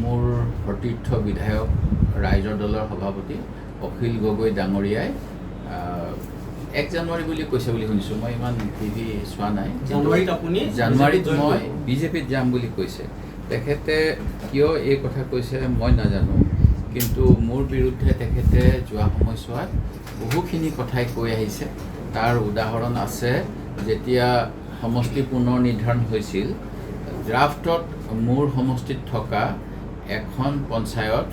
মোৰ সতীৰ্থ বিধায়ক ৰাইজৰ দলৰ সভাপতি অখিল গগৈ ডাঙৰীয়াই 1 জানুৱাৰী বুলি কৈছে বুলি শুনিছোঁ। মই ইমান টিভি চোৱা নাই। জানুৱাৰীত মই বিজেপিত যাম বুলি কৈছে। তেখেতে কিয় এই কথা কৈছে মই নাজানো, কিন্তু মোৰ বিৰুদ্ধে তেখেতে যোৱা সময়ছোৱাত বহুখিনি কথাই কৈ আহিছে। তাৰ উদাহৰণ আছে, যেতিয়া সমষ্টি পুনৰ নিৰ্ধাৰণ হৈছিল, ড্ৰাফটত মোৰ সমষ্টিত থকা এখন পঞ্চায়ত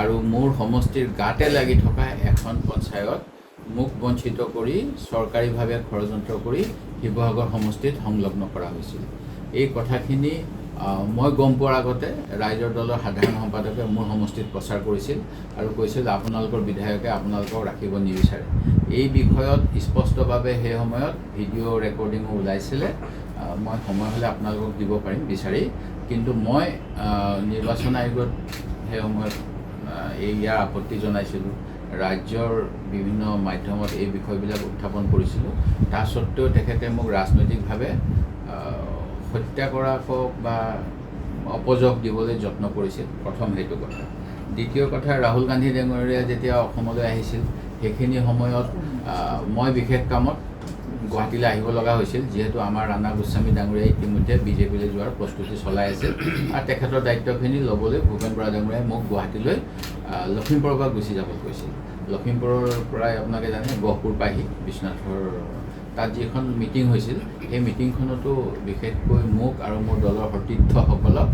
আৰু মোৰ সমষ্টিৰ গাতে লাগি থকা এখন পঞ্চায়ত মোক বঞ্চিত কৰি চৰকাৰীভাৱে ষড়যন্ত্ৰ কৰি শিৱসাগৰ সমষ্টিত সংলগ্ন কৰা হৈছিল। এই কথাখিনি মই গম পোৱাৰ আগতে ৰাইজৰ দলৰ সাধাৰণ সম্পাদকে মোৰ সমষ্টিত প্ৰচাৰ কৰিছিল আৰু কৈছিল আপোনালোকৰ বিধায়কে আপোনালোকক ৰাখিব নিবিচাৰে। এই বিষয়ত স্পষ্টভাৱে সেই সময়ত ভিডিঅ' ৰেকৰ্ডিঙো ওলাইছিলে। মই সময় হ'লে আপোনালোকক দিব পাৰিম বিচাৰি, কিন্তু মই নিৰ্বাচন আয়োগত সেই সময়ত ইয়াৰ আপত্তি জনাইছিলোঁ। ৰাজ্যৰ বিভিন্ন মাধ্যমত এই বিষয়বিলাক উত্থাপন কৰিছিলোঁ। তাৰ স্বত্বেও তেখেতে মোক ৰাজনৈতিকভাৱে হত্যা কৰা কওক বা অপযোগ দিবলৈ যত্ন কৰিছিল। প্ৰথম সেইটো কথা। দ্বিতীয় কথা, ৰাহুল গান্ধী ডাঙৰীয়া যেতিয়া অসমলৈ আহিছিল, সেইখিনি সময়ত মই বিশেষ কামত গুৱাহাটীলৈ আহিব লগা হৈছিল, যিহেতু আমাৰ ৰাণা গোস্বামী ডাঙৰীয়াই ইতিমধ্যে বিজেপিলৈ যোৱাৰ প্ৰস্তুতি চলাই আছিল আৰু তেখেতৰ দায়িত্বখিনি ল'বলৈ ভূপেন বৰা ডাঙৰীয়াই মোক গুৱাহাটীলৈ লখিমপুৰৰ পৰা গুচি যাব কৈছিল। লখিমপুৰৰ পৰাই আপোনালোকে জানে গহপুৰ পায়হি বিশ্বনাথৰ তাত যিখন মিটিং হৈছিল, সেই মিটিংখনতো বিশেষকৈ মোক আৰু মোৰ দলৰ সতীৰ্থসকলক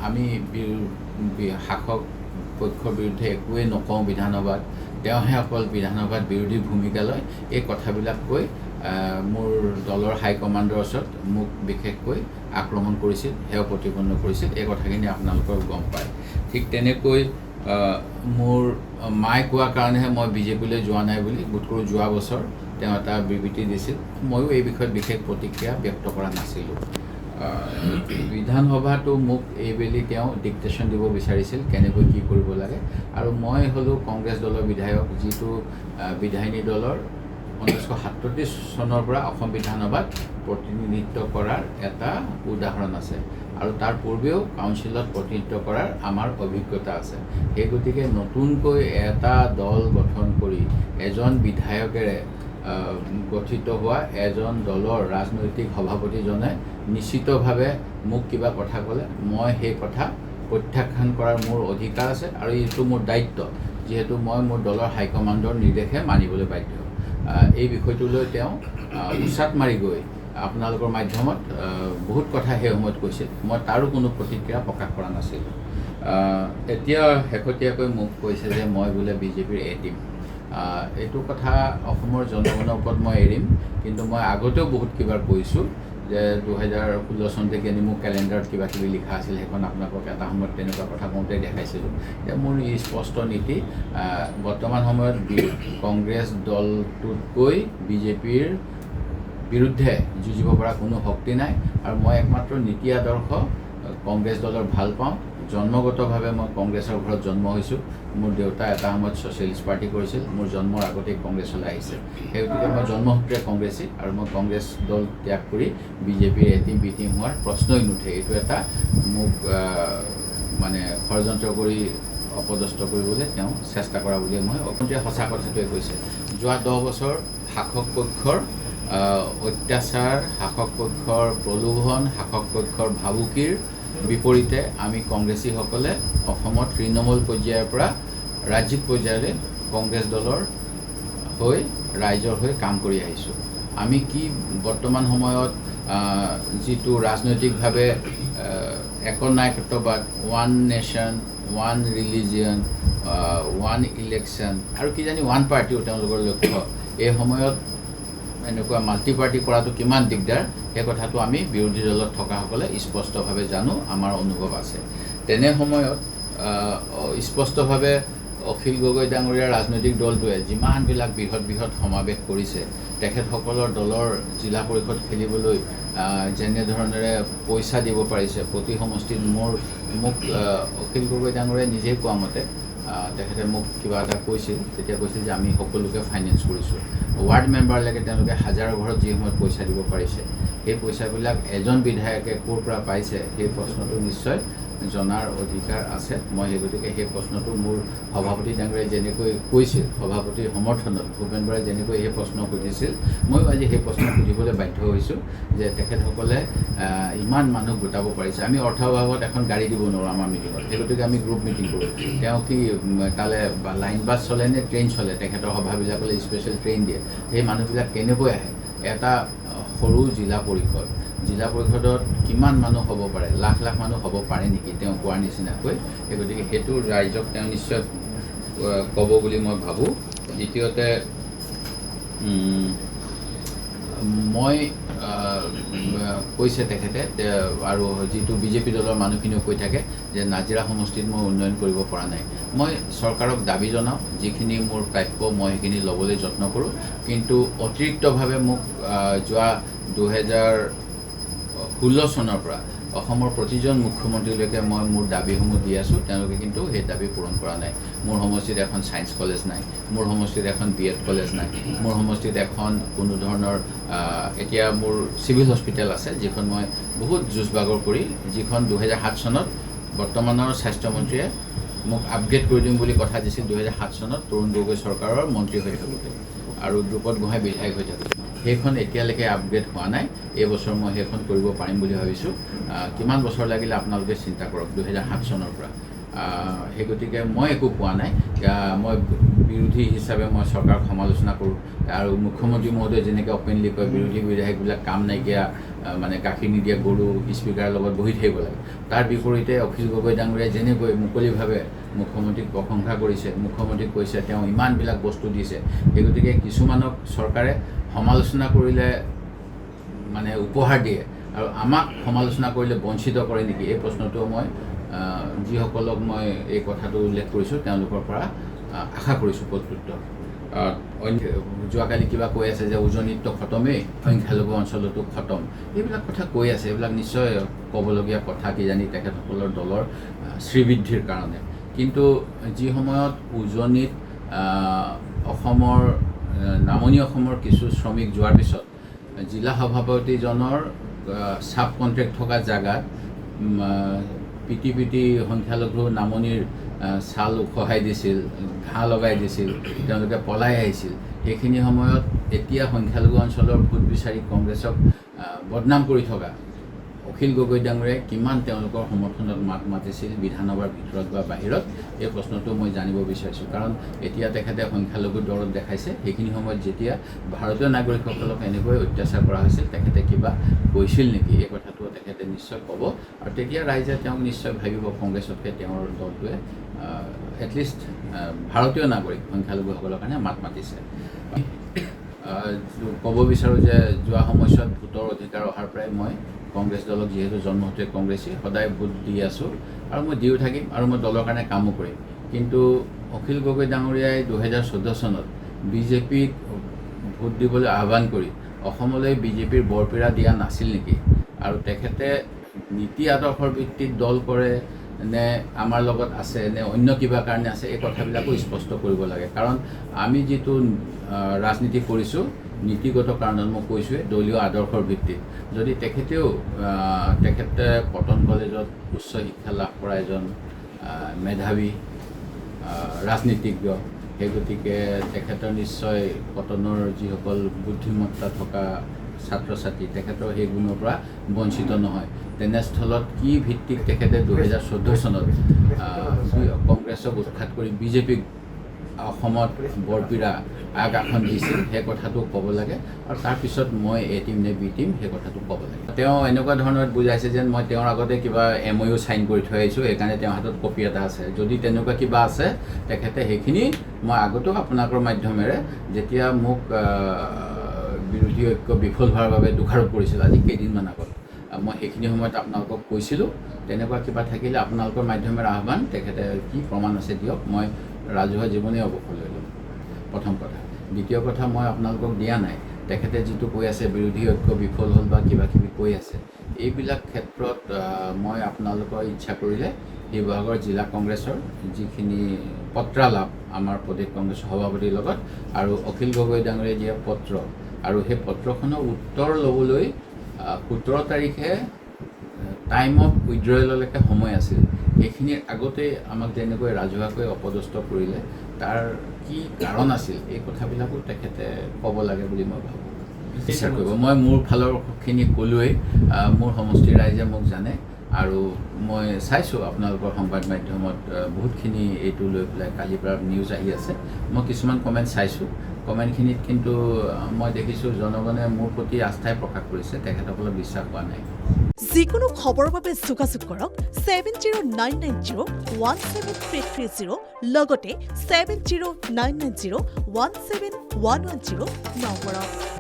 আমি শাসক পক্ষৰ বিৰুদ্ধে একোৱেই নকওঁ বিধানসভাত, তেওঁহে অকল বিধানসভাত বিৰোধী ভূমিকা লয়, এই কথাবিলাক কৈ মোৰ দলৰ হাইকমাণ্ডৰ ওচৰত মোক বিশেষকৈ আক্ৰমণ কৰিছিল, সেয়া প্ৰতিপন্ন কৰিছিল। এই কথাখিনি আপোনালোকৰ গম পায়। ঠিক তেনেকৈ মোৰ মায়ে কোৱাৰ কাৰণেহে মই বিজেপিলৈ যোৱা নাই বুলি বোধকৰোঁ যোৱা বছৰ তেওঁ এটা বিবৃতি দিছিল। ময়ো এই বিষয়ত বিশেষ প্ৰতিক্ৰিয়া ব্যক্ত কৰা নাছিলোঁ। বিধানসভাতো মোক এইবেলি তেওঁ ডিক্টেশ্যন দিব বিচাৰিছিল কেনেকৈ কি কৰিব লাগে, আৰু মই হ'লোঁ কংগ্ৰেছ দলৰ বিধায়ক, যিটো বিধায়িনী দলৰ 1937 চনৰ পৰা অসম বিধানসভাত প্ৰতিনিধিত্ব কৰাৰ এটা উদাহৰণ আছে আৰু তাৰ পূৰ্বেও কাউন্সিলত প্ৰতিনিধিত্ব কৰাৰ আমাৰ অভিজ্ঞতা আছে। সেই গতিকে নতুনকৈ এটা দল গঠন কৰি এজন বিধায়কেৰে গঠিত হোৱা এজন দলৰ ৰাজনৈতিক সভাপতিজনে নিশ্চিতভাৱে মোক কিবা কথা ক'লে মই সেই কথা প্ৰত্যাখ্যান কৰাৰ মোৰ অধিকাৰ আছে আৰু এইটো মোৰ দায়িত্ব, যিহেতু মই মোৰ দলৰ হাইকমাণ্ডৰ নিৰ্দেশে মানিবলৈ বাধ্য। এই বিষয়টোলৈ তেওঁ উচাত মাৰি গৈ আপোনালোকৰ মাধ্যমত বহুত কথা সেই সময়ত কৈছিল। মই তাৰো কোনো প্ৰতিক্ৰিয়া প্ৰকাশ কৰা নাছিলোঁ। এতিয়া শেহতীয়াকৈ মোক কৈছে যে মই বোলে বিজেপিৰ এটিম। এইটো কথা অসমৰ জনগণৰ ওপৰত মই এৰিম, কিন্তু মই আগতেও বহুত কিবাৰ কৈছোঁ যে 2016 চনতে কিনি মোক কেলেণ্ডাৰত কিবা কিবি লিখা আছিল, সেইখন আপোনালোকক এটা সময়ত তেনেকুৱা কথা কওঁতে দেখাইছিলোঁ। যে মোৰ স্পষ্ট নীতি, বৰ্তমান সময়ত কংগ্ৰেছ দলটোতকৈ বিজেপিৰ বিৰুদ্ধে যুঁজিব পৰা কোনো শক্তি নাই আৰু মই একমাত্ৰ নীতি আদৰ্শ কংগ্ৰেছ দলৰ ভাল পাওঁ। জন্মগতভাৱে মই কংগ্ৰেছৰ ঘৰত জন্ম হৈছোঁ। মোৰ দেউতা এটা সময়ত ছ'চিয়েলিষ্ট পাৰ্টি কৰিছিল, মোৰ জন্মৰ আগতেই কংগ্ৰেছলৈ আহিছে। সেই গতিকে মই জন্মসূত্ৰে কংগ্ৰেছী আৰু মই কংগ্ৰেছ দল ত্যাগ কৰি বিজেপিৰ এটিম বিটিম হোৱাৰ প্ৰশ্নই নুঠে। এইটো এটা মোক মানে ষড়যন্ত্ৰ কৰি অপদস্থ কৰিবলৈ তেওঁ চেষ্টা কৰা বুলিয়ে মই অকণতে সঁচা কথাটোৱে কৈছে। যোৱা 10 বছৰ শাসক পক্ষৰ অত্যাচাৰ, শাসক পক্ষৰ প্ৰলোভন, শাসক পক্ষৰ ভাবুকিৰ বিপৰীতে আমি কংগ্ৰেছীসকলে অসমত তৃণমূল পৰ্যায়ৰ পৰা ৰাজ্যিক পৰ্যায়লৈ কংগ্ৰেছ দলৰ হৈ ৰাইজৰ হৈ কাম কৰি আহিছোঁ। আমি কি বৰ্তমান সময়ত যিটো ৰাজনৈতিকভাৱে একনায়কত্ববাদ, one nation, one religion, one election আৰু কিজানি ওৱান পাৰ্টিও তেওঁলোকৰ লক্ষ্য, এই সময়ত এনেকুৱা মাল্টি পাৰ্টি কৰাটো কিমান দিগদাৰ, সেই কথাটো আমি বিৰোধী দলত থকাসকলে স্পষ্টভাৱে জানো, আমাৰ অনুভৱ আছে। তেনে সময়ত স্পষ্টভাৱে অখিল গগৈ ডাঙৰীয়াৰ ৰাজনৈতিক দলটোৱে যিমানবিলাক বৃহৎ বৃহৎ সমাৱেশ কৰিছে, তেখেতসকলৰ দলৰ জিলা পৰিষদ খেলিবলৈ যেনেধৰণেৰে পইচা দিব পাৰিছে, প্ৰতি সমষ্টিত মোক অখিল গগৈ ডাঙৰীয়াই নিজেই কোৱা মতে তেখেতে মোক কিবা এটা কৈছিল, তেতিয়া কৈছিল যে আমি সকলোকে ফাইনেন্স কৰিছোঁ। ৱাৰ্ড মেম্বাৰলৈকে তেওঁলোকে হাজাৰৰ ঘৰত যি সময়ত পইচা দিব পাৰিছে, সেই পইচাবিলাক এজন বিধায়কে ক'ৰ পৰা পাইছে সেই প্ৰশ্নটো নিশ্চয় জনাৰ অধিকাৰ আছে। মই সেই গতিকে সেই প্ৰশ্নটো মোৰ সভাপতি ডাঙৰীয়াই যেনেকৈ কৈছিল, সভাপতিৰ সমৰ্থনত ভূপেন বৰাই যেনেকৈ সেই প্ৰশ্ন সুধিছিল, ময়ো আজি সেই প্ৰশ্ন সুধিবলৈ বাধ্য হৈছোঁ যে তেখেতসকলে ইমান মানুহ গোটাব পাৰিছে। আমি অৰ্থৰ অভাৱত এখন গাড়ী দিব নোৱাৰোঁ আমাৰ মিটিঙত, সেই গতিকে আমি গ্ৰুপ মিটিং কৰোঁ। তেওঁ কি তালৈ লাইন বাছ চলে নে ট্ৰেইন চলে, তেখেতৰ সভাবিলাকলৈ স্পেচিয়েল ট্ৰেইন দিয়ে। সেই মানুহবিলাক কেনেকৈ আহে? এটা সৰু জিলা পৰিষদত কিমান মানুহ হ'ব পাৰে, লাখ লাখ মানুহ হ'ব পাৰে নেকি তেওঁ কোৱাৰ নিচিনাকৈ? সেই গতিকে সেইটো ৰাইজক তেওঁ নিশ্চয় ক'ব বুলি মই ভাবোঁ। দ্বিতীয়তে মই কৈছে তেখেতে, আৰু যিটো বিজেপি দলৰ মানুহখিনিও কৈ থাকে যে নাজিৰা সমষ্টিত মই উন্নয়ন কৰিব পৰা নাই। মই চৰকাৰক দাবী জনাওঁ, যিখিনি মোৰ প্ৰাপ্য মই সেইখিনি ল'বলৈ যত্ন কৰোঁ, কিন্তু অতিৰিক্তভাৱে মোক যোৱা 2016 চনৰ পৰা অসমৰ প্ৰতিজন মুখ্যমন্ত্ৰীলৈকে মই মোৰ দাবীসমূহ দি আছোঁ, তেওঁলোকে কিন্তু সেই দাবী পূৰণ কৰা নাই। মোৰ সমষ্টিত এখন ছায়েন্স কলেজ নাই, মোৰ সমষ্টিত এখন BEd কলেজ নাই, মোৰ সমষ্টিত এখন কোনো ধৰণৰ এতিয়া মোৰ চিভিল হস্পিটেল আছে, যিখন মই বহুত যুঁজ বাগৰ কৰি, যিখন 2007 চনত বৰ্তমানৰ স্বাস্থ্যমন্ত্ৰীয়ে মোক আপগ্ৰেড কৰি দিম বুলি কথা দিছিল 2007 চনত তৰুণ গগৈ চৰকাৰৰ মন্ত্ৰী হৈ থাকোঁতে আৰু দ্ৰুপদ গোহাঁই বিধায়ক হৈ থাকোঁতে। সেইখন এতিয়ালৈকে আপগ্ৰেড হোৱা নাই। এই বছৰ মই সেইখন কৰিব পাৰিম বুলি ভাবিছোঁ। কিমান বছৰ লাগিলে আপোনালোকে চিন্তা কৰক, 2007 চনৰ পৰা। সেই গতিকে মই একো পোৱা নাই। মই বিৰোধী হিচাপে মই চৰকাৰক সমালোচনা কৰোঁ, আৰু মুখ্যমন্ত্ৰী মহোদয়ে যেনেকৈ অপেনলি কয় বিৰোধী বিধায়কবিলাক কাম নাইকিয়া, মানে গাখীৰ নিদিয়া গৰু, স্পীকাৰৰ লগত বহি থাকিব লাগে। তাৰ বিপৰীতে অখিল গগৈ ডাঙৰীয়াই যেনেকৈ মুকলিভাৱে মুখ্যমন্ত্ৰীক প্ৰশংসা কৰিছে, মুখ্যমন্ত্ৰীক কৈছে তেওঁ ইমানবিলাক বস্তু দিছে। সেই গতিকে কিছুমানক চৰকাৰে সমালোচনা কৰিলে মানে উপহাৰ দিয়ে, আৰু আমাক সমালোচনা কৰিলে বঞ্চিত কৰে নেকি, এই প্ৰশ্নটো মই যিসকলক মই এই কথাটো উল্লেখ কৰিছোঁ তেওঁলোকৰ পৰা আশা কৰিছোঁ প্ৰত্যুত্তৰ। যোৱাকালি কিবা কৈ আছে যে উজনিতটো খতমেই, সংখ্যালঘু অঞ্চলতো খতম, এইবিলাক কথা কৈ আছে। এইবিলাক নিশ্চয় ক'বলগীয়া কথা, কিজানি তেখেতসকলৰ দলৰ শ্ৰীবৃদ্ধিৰ কাৰণে। কিন্তু যি সময়ত উজনিত অসমৰ নামনি অসমৰ কিছু শ্ৰমিক যোৱাৰ পিছত জিলা সভাপতিজনৰ চাব কণ্ট্ৰেক্ট থকা জেগাত পিটি সংখ্যালঘু নামনিৰ ছাল উখহাই দিছিল, ঘাঁহ লগাই দিছিল, তেওঁলোকে পলাই আহিছিল। সেইখিনি সময়ত এতিয়া সংখ্যালঘু অঞ্চলৰ ভোট বিচাৰি কংগ্ৰেছক বদনাম কৰি থকা অখিল গগৈ ডাঙৰীয়াই কিমান তেওঁলোকৰ সমৰ্থনত মাত মাতিছিল বিধানসভাৰ ভিতৰত বা বাহিৰত, এই প্ৰশ্নটো মই জানিব বিচাৰিছোঁ। কাৰণ এতিয়া তেখেতে সংখ্যালঘু দৰত দেখাইছে, সেইখিনি সময়ত যেতিয়া ভাৰতীয় নাগৰিকসকলক এনেকৈ অত্যাচাৰ কৰা হৈছিল তেখেতে কিবা কৈছিল নেকি, এই কথাটো তেখেতে নিশ্চয় ক'ব। আৰু তেতিয়া ৰাইজে তেওঁক নিশ্চয় ভাবিব কংগ্ৰেছতকৈ তেওঁৰ দলটোৱে এটলিষ্ট ভাৰতীয় নাগৰিক সংখ্যালঘুসকলৰ কাৰণে মাত মাতিছে। ক'ব বিচাৰোঁ যে যোৱা সময়ছোৱাত ভোটৰ অধিকাৰ অহাৰ পৰাই মই কংগ্ৰেছ দলক, যিহেতু জন্মসূত্ৰে কংগ্ৰেছী, সদায় ভোট দি আছোঁ আৰু মই দিও থাকিম, আৰু মই দলৰ কাৰণে কামো কৰিম। কিন্তু অখিল গগৈ ডাঙৰীয়াই 2014 চনত বিজেপিক ভোট দিবলৈ আহ্বান কৰি অসমলৈ বিজেপিৰ বৰপীৰা দিয়া নাছিল নেকি? আৰু তেখেতে নীতি আদৰ্শৰ ভিত্তিত দল কৰে নে আমাৰ লগত আছে নে অন্য কিবা কাৰণে আছে, এই কথাবিলাকো স্পষ্ট কৰিব লাগে। কাৰণ আমি যিটো ৰাজনীতি কৰিছোঁ নীতিগত কাৰণত, মই কৈছোঁৱে দলীয় আদৰ্শৰ ভিত্তিত। যদি তেখেতে কটন কলেজত উচ্চ শিক্ষা লাভ কৰা এজন মেধাৱী ৰাজনীতিজ্ঞ, সেই গতিকে তেখেতৰ নিশ্চয় কটনৰ যিসকল বুদ্ধিমত্তা থকা ছাত্ৰ ছাত্ৰী, তেখেতৰ সেই গুণৰ পৰা বঞ্চিত নহয়। তেনেস্থলত কি ভিত্তিত তেখেতে 2014 চনত কংগ্ৰেছক উৎখাত কৰি বিজেপিক অসমত বৰপীৰা আগআখন দিছিল, সেই কথাটো ক'ব লাগে। আৰু তাৰপিছত মই এ টিম নে বি টিম, সেই কথাটো ক'ব লাগে। তেওঁ এনেকুৱা ধৰণত বুজাইছে যেন মই তেওঁৰ আগতে কিবা MOU চাইন কৰি থৈ আহিছোঁ, সেইকাৰণে তেওঁৰ হাতত কপি এটা আছে। যদি তেনেকুৱা কিবা আছে তেখেতে সেইখিনি মই আগতেও আপোনালোকৰ মাধ্যমেৰে যেতিয়া মোক বিৰোধী ঐক্য বিফল হোৱাৰ বাবে দোষাৰোপ কৰিছিল আজি কেইদিনমান আগত, মই সেইখিনি সময়ত আপোনালোকক কৈছিলোঁ। তেনেকুৱা কিবা থাকিলে আপোনালোকৰ মাধ্যমেৰে আহ্বান, তেখেতে কি প্ৰমাণ আছে দিয়ক, মই ৰাজহুৱা জীৱনেই অৱসৰ লৈ ল'ম, প্ৰথম কথা। দ্বিতীয় কথা, মই আপোনালোকক দিয়া নাই। তেখেতে যিটো কৈ আছে বিৰোধী ঐক্য বিফল হ'ল বা কিবা কিবি কৈ আছে, এইবিলাক ক্ষেত্ৰত মই আপোনালোকৰ ইচ্ছা কৰিলে শিৱসাগৰ জিলা কংগ্ৰেছৰ যিখিনি পত্ৰালাপ আমাৰ প্ৰদেশ কংগ্ৰেছৰ সভাপতিৰ লগত আৰু অখিল গগৈ ডাঙৰীয়াই দিয়া পত্ৰ, আৰু সেই পত্ৰখনৰ উত্তৰ ল'বলৈ 17 তাৰিখে টাইম অফ উইথড্ৰয়েললৈকে সময় আছিল সেইখিনিৰ আগতে আমাক যেনেকৈ ৰাজহুৱাকৈ অপদস্থ কৰিলে তাৰ কি কাৰণ আছিল এই কথাবিলাকো তেখেতে ক'ব লাগে বুলি মই ভাবোঁ বিচাৰ কৰিব মই মোৰ ফালৰখিনি ক'লোৱেই মোৰ সমষ্টিৰ ৰাইজে মোক জানে আৰু মই চাইছোঁ আপোনালোকৰ সংবাদ মাধ্যমত বহুতখিনি এইটো লৈ পেলাই কালিৰ পৰা নিউজ আহি আছে মই কিছুমান কমেণ্ট চাইছোঁ কমেণ্টখিনিত কিন্তু মই দেখিছোঁ জনগণে মোৰ প্ৰতি আস্থাই প্ৰকাশ কৰিছে তেখেতসকলক বিশ্বাস হোৱা নাই যিকোনো খবৰৰ বাবে যোগাযোগ কৰক 7099017330 লগতে 7099017110 নম্বৰত